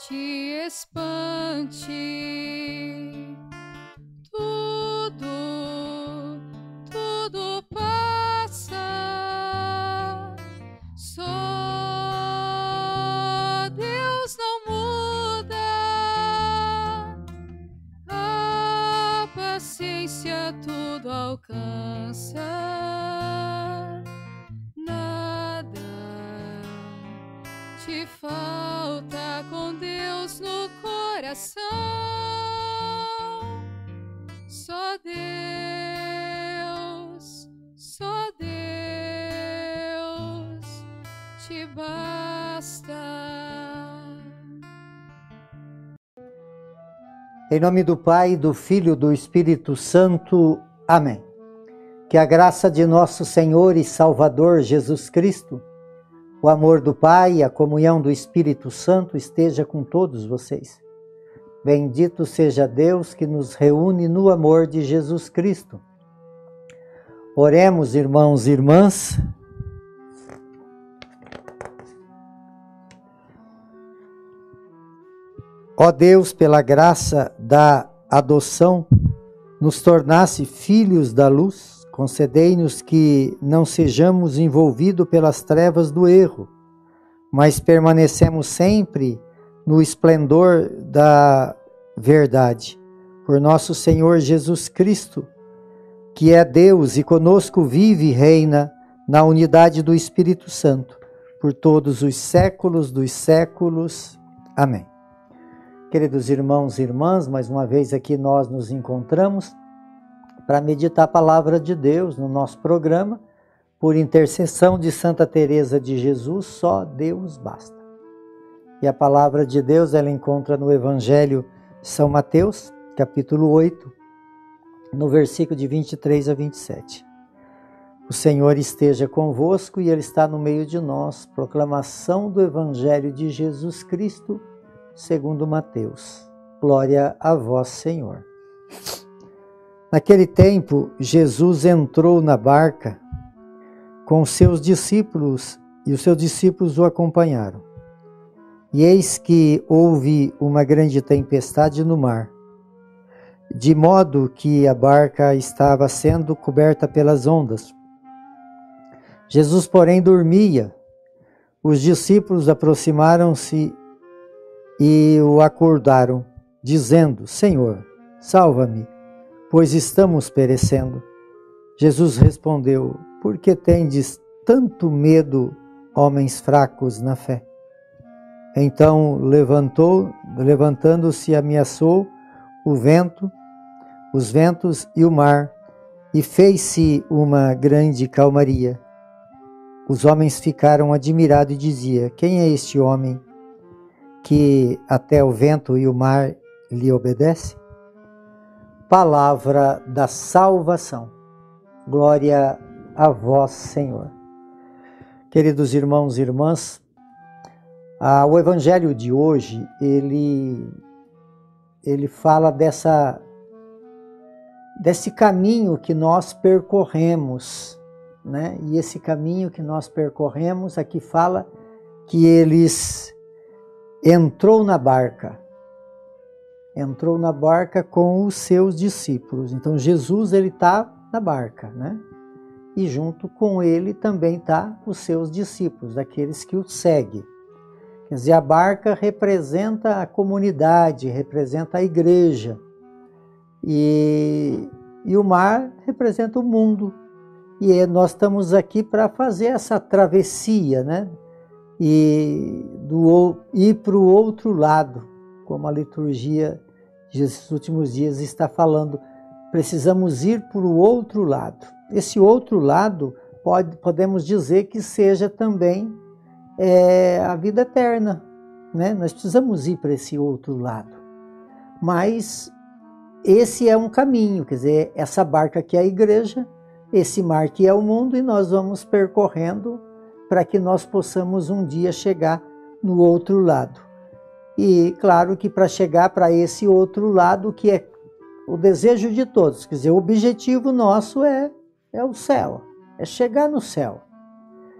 te espante. Tudo passa. Só Deus não muda. A paciência tudo alcança. Nada te falta com Deus no coração. Só Deus te basta. Em nome do Pai, do Filho e do Espírito Santo. Amém. Que a graça de nosso Senhor e Salvador Jesus Cristo, o amor do Pai e a comunhão do Espírito Santo esteja com todos vocês. Bendito seja Deus que nos reúne no amor de Jesus Cristo. Oremos, irmãos e irmãs. Ó Deus, pela graça da adoção, nos tornasse filhos da luz, concedei-nos que não sejamos envolvidos pelas trevas do erro, mas permanecemos sempre no esplendor da verdade. Por nosso Senhor Jesus Cristo, que é Deus e conosco vive e reina na unidade do Espírito Santo, por todos os séculos dos séculos. Amém. Queridos irmãos e irmãs, mais uma vez aqui nós nos encontramos para meditar a palavra de Deus no nosso programa, por intercessão de Santa Teresa de Jesus, só Deus basta. E a palavra de Deus ela encontra no Evangelho de São Mateus, capítulo 8, no versículo de 23 a 27. O Senhor esteja convosco e Ele está no meio de nós. Proclamação do Evangelho de Jesus Cristo, segundo Mateus. Glória a vós, Senhor. Naquele tempo, Jesus entrou na barca com seus discípulos e os seus discípulos o acompanharam. E eis que houve uma grande tempestade no mar, de modo que a barca estava sendo coberta pelas ondas. Jesus, porém, dormia. Os discípulos aproximaram-se e o acordaram, dizendo: Senhor, salva-me, pois estamos perecendo. Jesus respondeu: Por que tendes tanto medo, homens fracos na fé? Então levantando-se, ameaçou os ventos e o mar, e fez-se uma grande calmaria. Os homens ficaram admirados e diziam: Quem é este homem que até o vento e o mar lhe obedece? Palavra da salvação. Glória a vós, Senhor. Queridos irmãos e irmãs, o Evangelho de hoje, ele fala desse caminho que nós percorremos, né? E esse caminho que nós percorremos, aqui fala que eles entrou na barca com os seus discípulos. Então Jesus ele está na barca, né? E junto com ele também está os seus discípulos, aqueles que o seguem. Quer dizer, a barca representa a comunidade, representa a igreja. E o mar representa o mundo. E nós estamos aqui para fazer essa travessia, né? E ir para o outro lado, como a liturgia desses últimos dias está falando. Precisamos ir para o outro lado. Esse outro lado, podemos dizer que seja também a vida eterna, né? Nós precisamos ir para esse outro lado. Mas esse é um caminho, quer dizer, essa barca que é a igreja, esse mar que é o mundo, e nós vamos percorrendo para que nós possamos um dia chegar no outro lado. E claro que para chegar para esse outro lado, que é o desejo de todos, quer dizer, o objetivo nosso é o céu, é chegar no céu.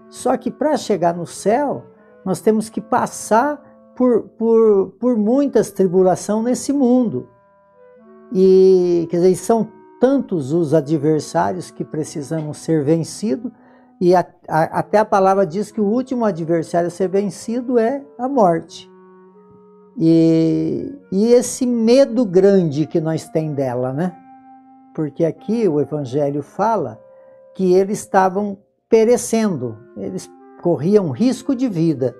Só que para chegar no céu, nós temos que passar por muitas tribulações nesse mundo. E, quer dizer, são tantos os adversários que precisamos ser vencidos, e até a palavra diz que o último adversário a ser vencido é a morte. E esse medo grande que nós temos dela, né? Porque aqui o Evangelho fala que eles estavam perecendo, eles corriam risco de vida,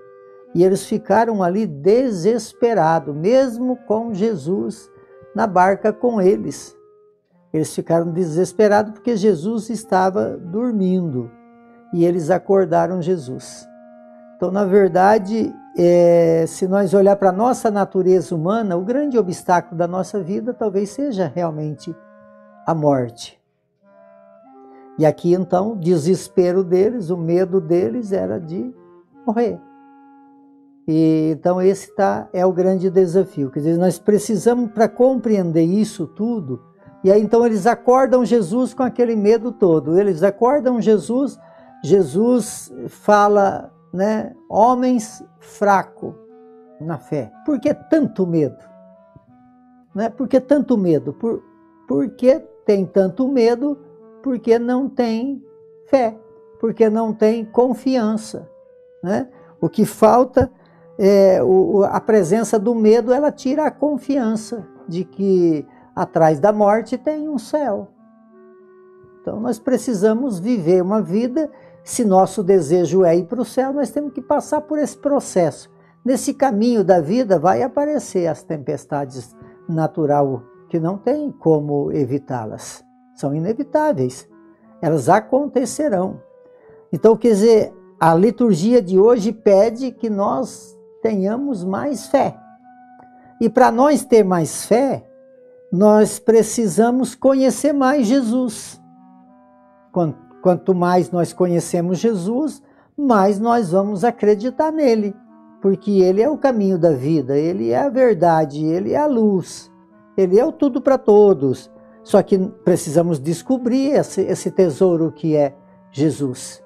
e eles ficaram ali desesperados, mesmo com Jesus na barca com eles. Eles ficaram desesperados porque Jesus estava dormindo, e eles acordaram Jesus. Então, na verdade, se nós olhar para a nossa natureza humana, o grande obstáculo da nossa vida talvez seja realmente a morte. E aqui, então, o desespero deles, o medo deles era de morrer. E, então, esse é o grande desafio. Quer dizer, nós precisamos, para compreender isso tudo, e aí então eles acordam Jesus com aquele medo todo. Eles acordam Jesus, Jesus fala, né, homens fracos na fé. Por que tanto medo? Né? Por que tanto medo? Porque tem tanto medo, porque não tem fé, porque não tem confiança. Né? O que falta é a presença do medo, ela tira a confiança de que atrás da morte tem um céu. Então nós precisamos viver uma vida, se nosso desejo é ir para o céu, nós temos que passar por esse processo. Nesse caminho da vida vai aparecer as tempestades naturais que não tem como evitá-las. São inevitáveis. Elas acontecerão. Então, quer dizer, a liturgia de hoje pede que nós tenhamos mais fé. E para nós ter mais fé, nós precisamos conhecer mais Jesus. Quanto mais nós conhecemos Jesus, mais nós vamos acreditar nele. Porque ele é o caminho da vida, ele é a verdade, ele é a luz, ele é o tudo para todos. Só que precisamos descobrir esse tesouro que é Jesus.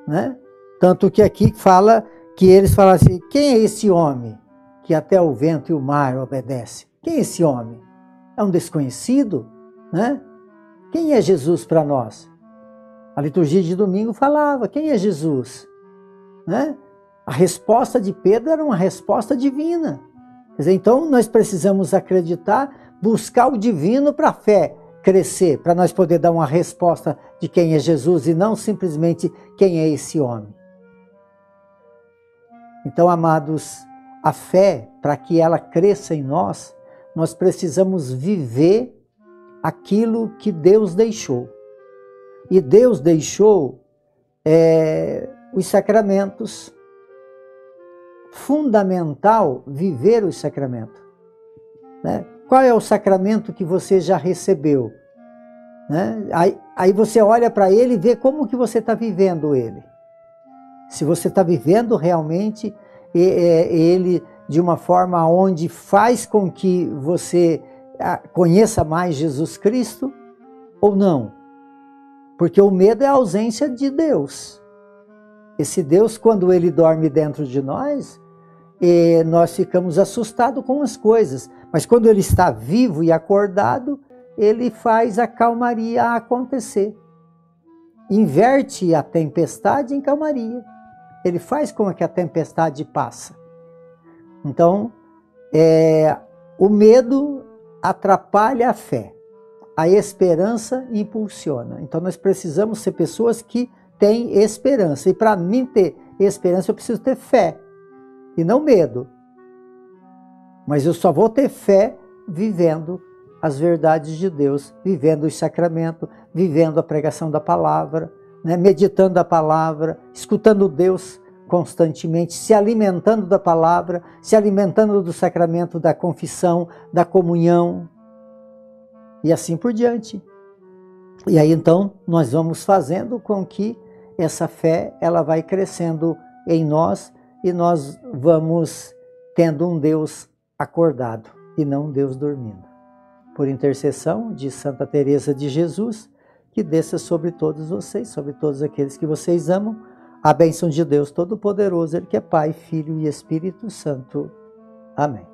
Né? Tanto que aqui fala que eles falam assim, quem é esse homem que até o vento e o mar obedece? Quem é esse homem? É um desconhecido? Né? Quem é Jesus para nós? A liturgia de domingo falava, quem é Jesus? Né? A resposta de Pedro era uma resposta divina. Quer dizer, então nós precisamos acreditar, buscar o divino para a fé crescer, para nós poder dar uma resposta de quem é Jesus e não simplesmente quem é esse homem. Então, amados, a fé, para que ela cresça em nós, nós precisamos viver aquilo que Deus deixou. E Deus deixou os sacramentos. Fundamental viver os sacramentos. Né? Qual é o sacramento que você já recebeu? Né? Aí você olha para ele e vê como que você está vivendo ele. Se você está vivendo realmente ele de uma forma onde faz com que você conheça mais Jesus Cristo ou não. Porque o medo é a ausência de Deus. Esse Deus, quando ele dorme dentro de nós, nós ficamos assustados com as coisas. Mas quando ele está vivo e acordado, ele faz a calmaria acontecer. Inverte a tempestade em calmaria. Ele faz com que a tempestade passa. Então, o medo atrapalha a fé. A esperança impulsiona. Então, nós precisamos ser pessoas que têm esperança. E para mim ter esperança, eu preciso ter fé. E não medo. Mas eu só vou ter fé vivendo as verdades de Deus, vivendo os sacramentos, vivendo a pregação da palavra, né? Meditando a palavra, escutando Deus constantemente, se alimentando da palavra, se alimentando do sacramento da confissão, da comunhão, e assim por diante. E aí então nós vamos fazendo com que essa fé ela vai crescendo em nós e nós vamos tendo um Deus acordado e não um Deus dormindo. Por intercessão de Santa Teresa de Jesus, que desça sobre todos vocês, sobre todos aqueles que vocês amam, A bênção de Deus Todo-Poderoso, Ele que é Pai, Filho e Espírito Santo. Amém.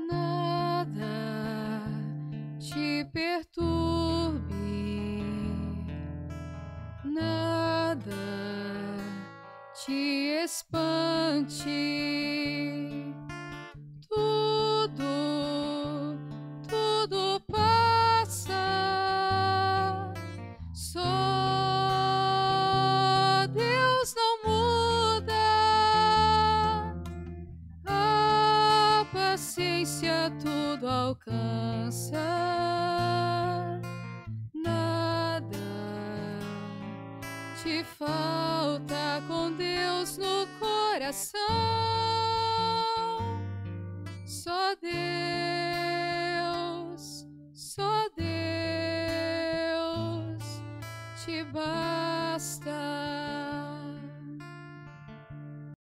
Nada te perturbe, nada te espante, tudo passa, só Deus não muda, a paciência tudo alcança, nada te falta com Deus no coração, só Deus te basta.